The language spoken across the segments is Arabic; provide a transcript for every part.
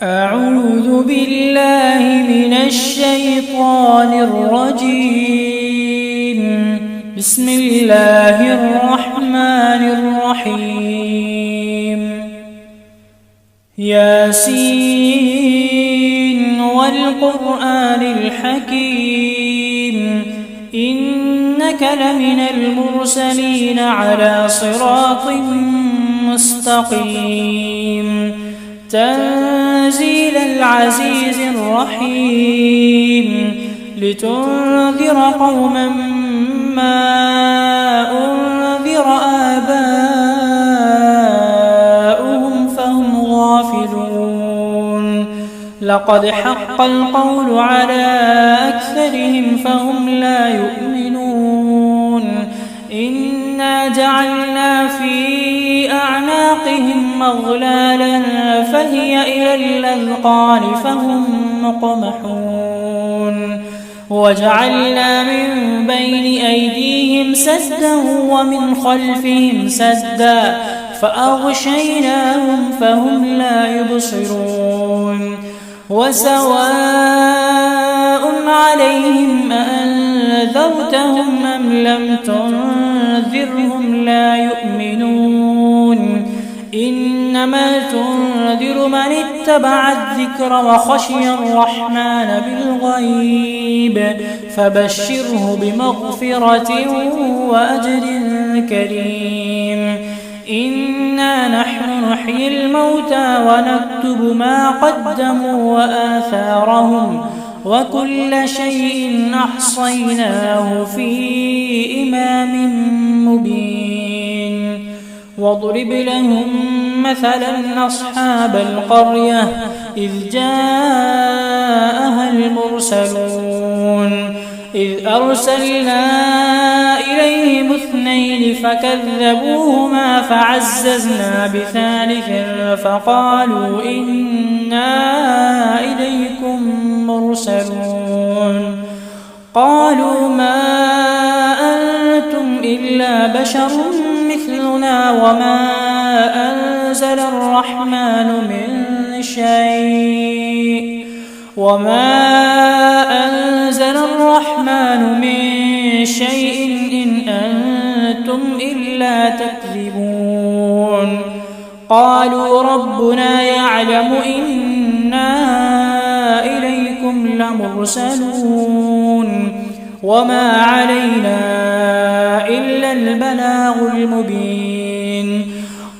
أعوذ بالله من الشيطان الرجيم. بسم الله الرحمن الرحيم. ياسين والقرآن الحكيم إنك لمن المرسلين على صراط مستقيم تنزيل العزيز الرحيم لتنذر قوما ما أنذر آباؤهم فهم غافلون لقد حق القول على أكثرهم فهم لا يؤمنون إنا جعلنا في أعناقهم مغلالا فهي إلى الأذقان فهم مقمحون وجعلنا من بين أيديهم سدا ومن خلفهم سدا فأغشيناهم فهم لا يبصرون وسواء عليهم أأنذرتهم أم لم تنذرهم لا يؤمنون إنما تنذر من اتبع الذكر وخشي الرحمن بالغيب فبشره بمغفرة وأجر كريم إنا نحن نحيي الموتى ونكتب ما قدموا وآثارهم وكل شيء أحصيناه في إمام مبين واضرب لهم مثلا أصحاب القرية إذ جاءها المرسلون إذ أرسلنا إليهم اثنين فكذبوهما فعززنا بثالث فقالوا إنا إليكم مرسلون قالوا ما أنتم إلا بشر مثلنا وما أنزل الرحمن من شيء إن أنتم إلا تكذبون قالوا ربنا يعلم إنا إليكم لمرسلون وما علينا إلا البلاغ المبين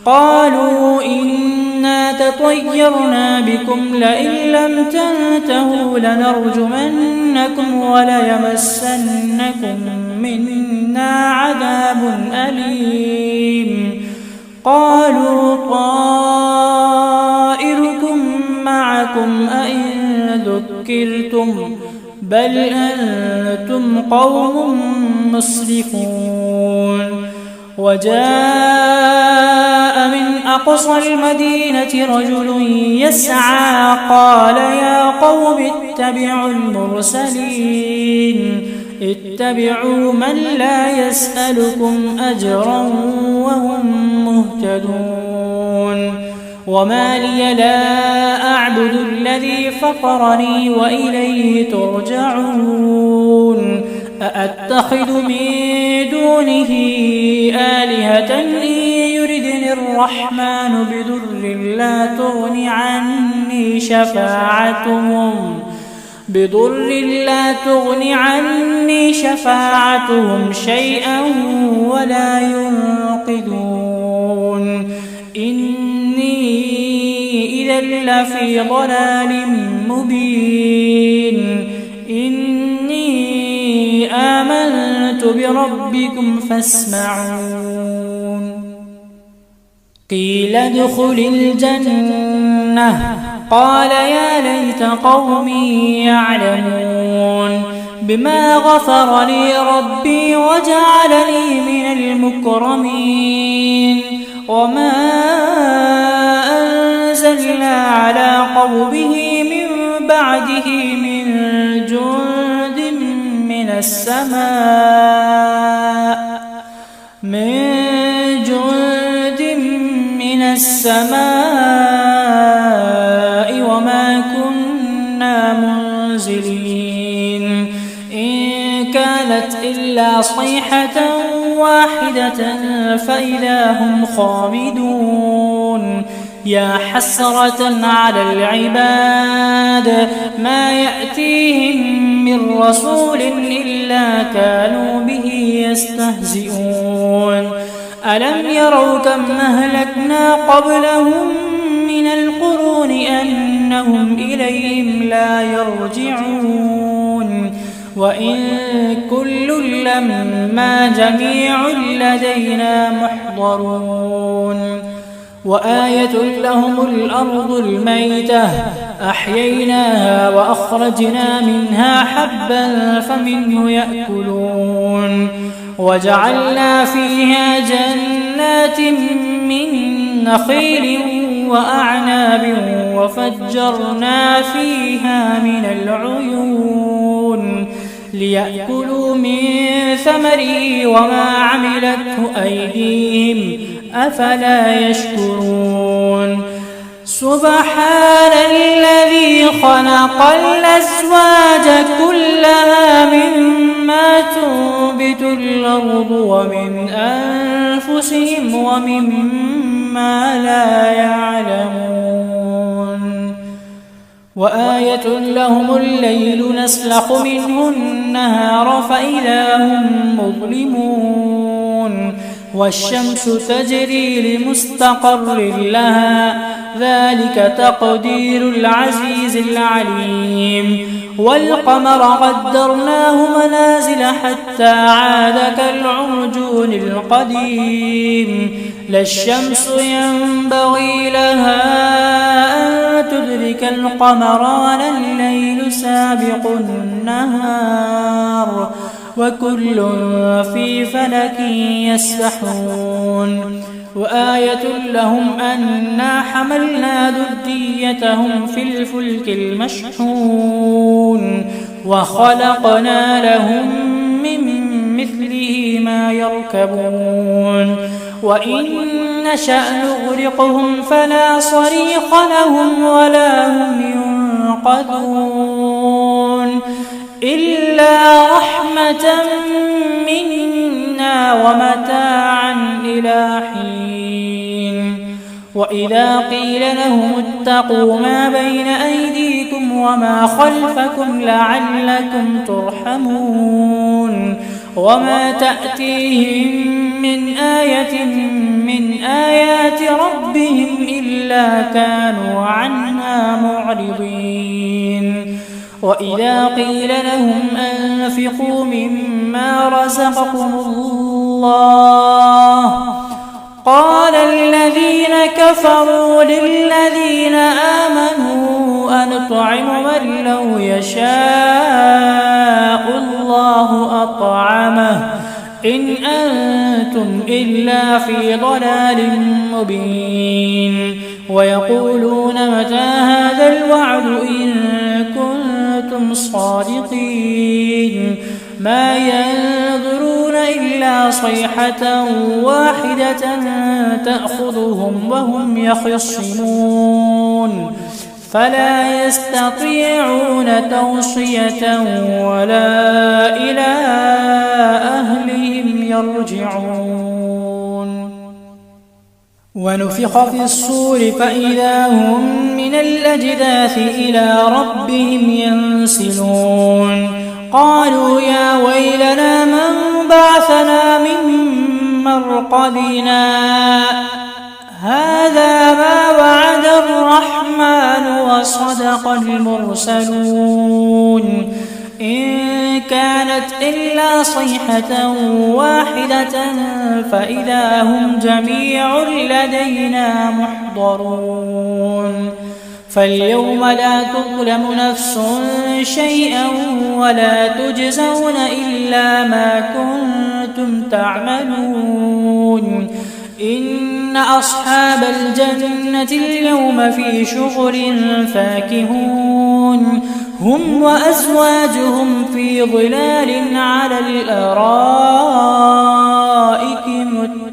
قالوا إنا تطيرنا بكم لئن لم تنتهوا لنرجمنكم وليمسنكم منا عذاب أليم قالوا طائركم معكم أئن ذكرتم بل أنتم قوم مسرفون وجاء من أقصى المدينة رجل يسعى قال يا قوم اتبعوا المرسلين اتبعوا من لا يسألكم أجرا وهم مهتدون وما لي لا أعبد الذي فطرني وإليه ترجعون أأتخذ من دونه آلهة إن يردني الرحمن بضر لا تغن عني شفاعتهم شيئا ولا ينقذون إني إذا لفي ضلال مبين إني آمنت بربكم فاسمعون قيل ادخل الجنة قال يا ليت قومي يعلمون بما غفر لي ربي وجعلني من المكرمين وما أنزلنا على قومه من بعده من جند من السماء وما منزلين إن كانت إلا صيحة واحدة فإذا هم خامدون يا حسرة على العباد ما يأتيهم من رسول إلا كانوا به يستهزئون ألم يروا كم أهلكنا قبلهم من القرون أنهم إليهم لا يرجعون وإن كل لما جميع لدينا محضرون وآية لهم الأرض الميتة أحييناها وأخرجنا منها حبا فمنه يأكلون وجعلنا فيها جنات من نخيل وأعناب وفجرنا فيها من العيون ليأكلوا من ثمره وما عملته أيديهم أفلا يشكرون سبحان الذي خلق الأزواج كلها مما تنبت الأرض ومن أنفسهم ومما لا يعلمون وآية لهم الليل نسلخ منه النهار فإذا هم مظلمون والشمس تجري لمستقر لها ذلك تقدير العزيز العليم والقمر قدرناه منازل حتى عاد كالعرجون القديم لا الشمس ينبغي لها أن تدرك القمر ولا الليل سابق النهار وكل في فلك يسبحون وآية لهم أنا حملنا ذريتهم في الفلك المشحون وخلقنا لهم من مثله ما يركبون وإن نشأ نغرقهم فلا صريخ لهم ولا هم ينقذون إلا رحمة منا ومتاعا إلى حين وإذا قيل لهم اتقوا ما بين أيديكم وما خلفكم لعلكم ترحمون وما تأتيهم من آية من آيات ربهم إلا كانوا عنها معرضين وإذا قيل لهم أنفقوا مما رزقكم الله قال الذين كفروا للذين آمنوا أنطعم من لو يشاء الله أطعمه إن أنتم إلا في ضلال مبين ويقولون متى هذا الوعد إن كنتم صادقين ما ينظرون إلا صيحة واحدة تأخذهم وهم يخصمون فلا يستطيعون توصية ولا إلى أهلهم يرجعون ونفخ في الصور فإذا هم من الأجداث إلى ربهم ينسلون قالوا يا ويلنا من بعثنا من مرقدنا هذا ما وعد الرحمن وصدق المرسلون إن كانت إلا صيحة واحدة فإذا هم جميع لدينا محضرون فاليوم لا تظلم نفس شيئا ولا تجزون إلا ما كنتم تعملون إن أصحاب الجنة اليوم في شغل فاكهون هم وأزواجهم في ظلال على الأرائك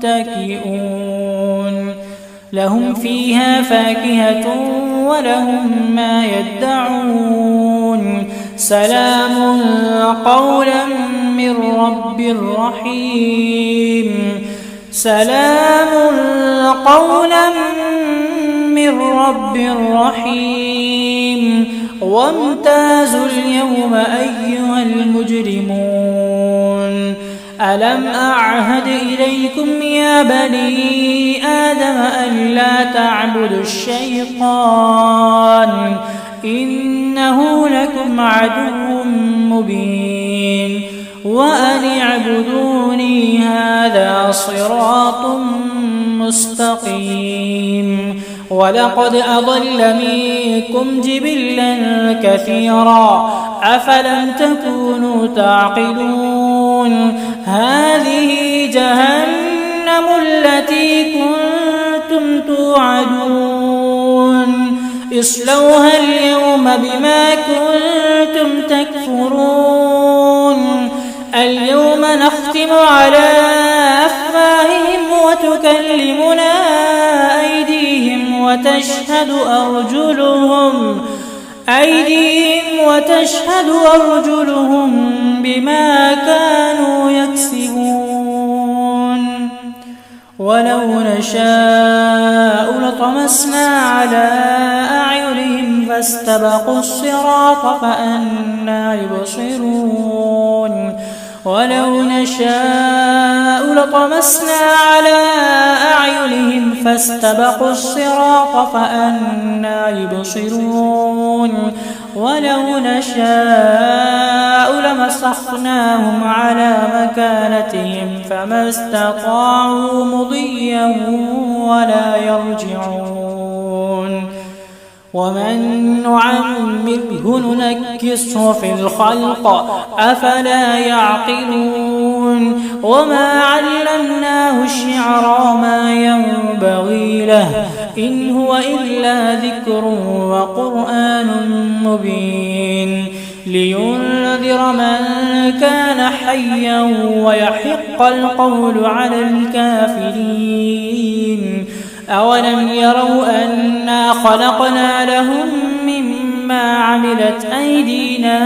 متكئون لهم فيها فاكهة ولهم ما يدعون سلام قولا من رب رحيم سلام قولا من رب رحيم وامتازوا اليوم أيها المجرمون ألم أعهد إليكم يا بني آدم ألا تعبدوا الشيطان إنه لكم عدو مبين وأن اعبدوني هذا صراط مستقيم ولقد أضل منكم جبلا كثيرا أفلم تكونوا تعقلون هذه جهنم التي كنتم توعدون اصلوها اليوم بما كنتم تكفرون اليوم نختم على أفواههم وتكلمنا أيديهم وتشهد أرجلهم بما كانوا يكسبون ولو نشاء لطمسنا على أعينهم فاستبقوا الصراط فأنى يبصرون ولو نشاء لطمسنا على أعينهم فاستبقوا الصراط فأنى يبصرون ولو نشاء لمسخناهم على مكانتهم فما استطاعوا مضيا ولا يرجعون ومن نعمره ننكسه في الخلق أفلا يعقلون وما علمناه الشعر ما ينبغي له إن هو إلا ذكر وقرآن مبين لينذر من كان حيا ويحق القول على الكافرين أولم يروا أنا خلقنا لهم مما عملت أيدينا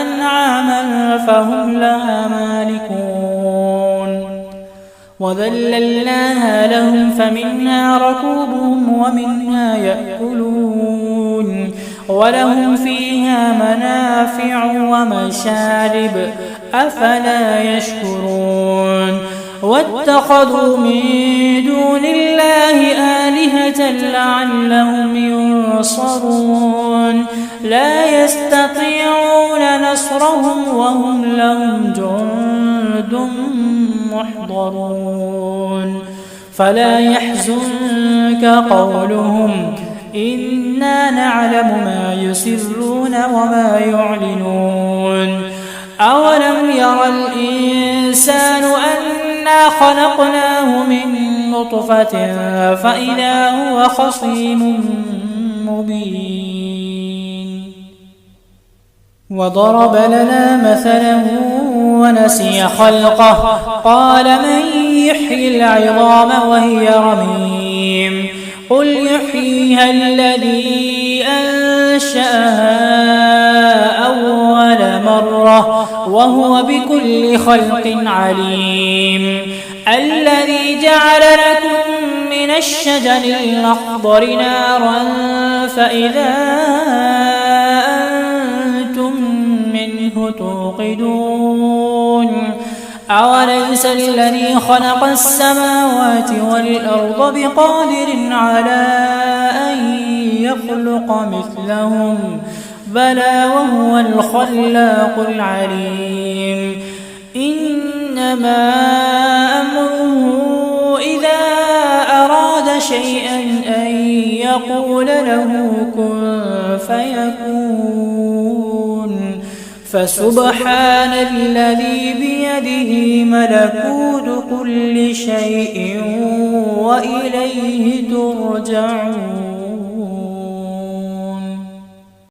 أنعاما فهم لها مالكون وذللناها لهم فمنها ركوبهم ومنها يأكلون ولهم فيها منافع ومشارب أفلا يشكرون واتخذوا من دون الله آلهة لعلهم ينصرون لا يستطيعون نصرهم وهم لهم جند محضرون فلا يحزنك قولهم إنا نعلم ما يسرون وما يعلنون أولم يرى الإنسان أنا خلقناه من نطفة فإذا هو خصيم مبين وضرب لنا مثلا ونسي خلقه قال من يحيي العظام وهي رميم قل يحييها الذي أنشأها أول مرة وهو بكل خلق عليم الذي جعل لكم من الشجر الأخضر نارا فإذا أنتم منه توقدون أوليس الذي خلق السماوات والأرض بقادر على أن يخلق مثلهم بلى وهو الخلاق العليم إنما أمره إذا أراد شيئا أن يقول له كن فيكون فسبحان الذي بيده ملكوت كل شيء وإليه ترجعون.